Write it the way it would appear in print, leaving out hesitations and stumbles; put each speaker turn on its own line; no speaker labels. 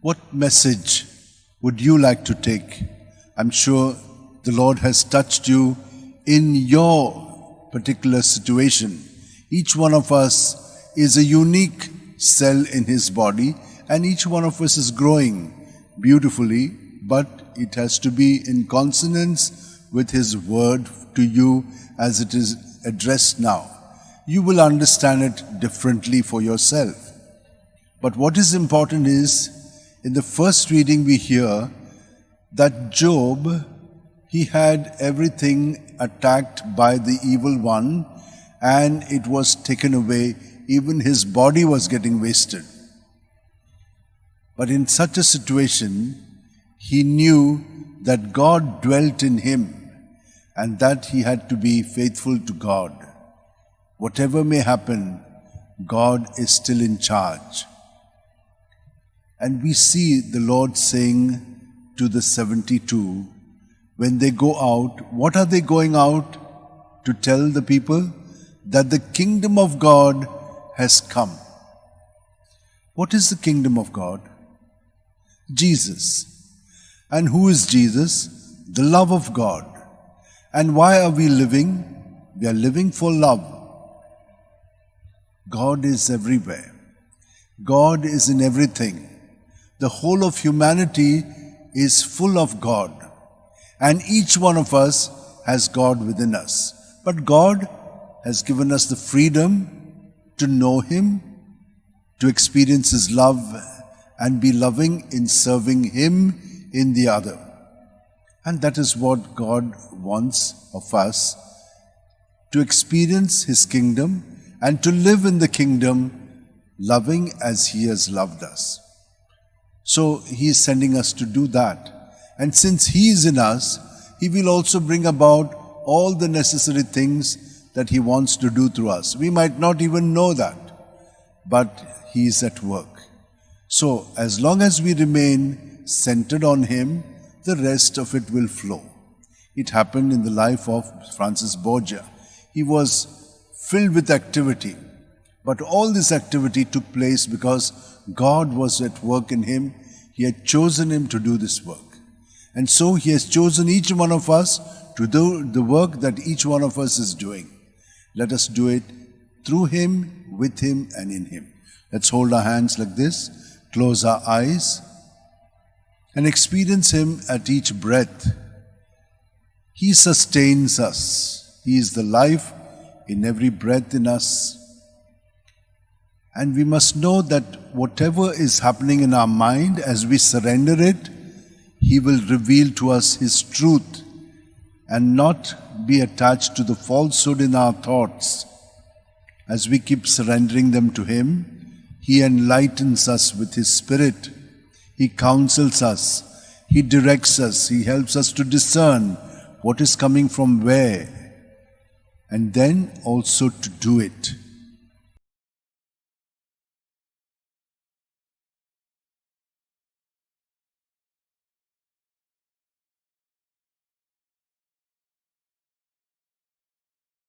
What message would you like to take? I'm sure the Lord has touched you in your particular situation. Each one of us is a unique cell in His body, and each one of us is growing beautifully, but it has to be in consonance with His word to you as it is addressed now. You will understand it differently for yourself. But what is important is, in the first reading we hear that Job, he had everything attacked by the evil one, and it was taken away. Even his body was getting wasted. But in such a situation, he knew that God dwelt in him and that he had to be faithful to God. Whatever may happen, God is still in charge. And we see the Lord saying to the 72, when they go out, what are they going out to tell the people? That the kingdom of God has come. What is the kingdom of God? Jesus. And who is Jesus? The love of God. And why are we living? We are living for love. God is everywhere. God is in everything. The whole of humanity is full of God. And each one of us has God within us. But God has given us the freedom to know Him, to experience His love, and be loving in serving Him in the other. And that is what God wants of us, to experience His kingdom and to live in the kingdom, loving as He has loved us. So He is sending us to do that. And since He is in us, He will also bring about all the necessary things that He wants to do through us. We might not even know that, but He is at work. So as long as we remain centered on Him, the rest of it will flow. It happened in the life of Francis Borgia. He was filled with activity, but all this activity took place because God was at work in him. He had chosen him to do this work. And so He has chosen each one of us to do the work that each one of us is doing. Let us do it through Him, with Him, and in Him. Let's hold our hands like this, close our eyes, and experience Him at each breath. He sustains us. He is the life in every breath in us. And we must know that whatever is happening in our mind, as we surrender it, He will reveal to us His truth and not be attached to the falsehood in our thoughts. As we keep surrendering them to Him, He enlightens us with His Spirit. He counsels us. He directs us. He helps us to discern what is coming from where, and then also to do it.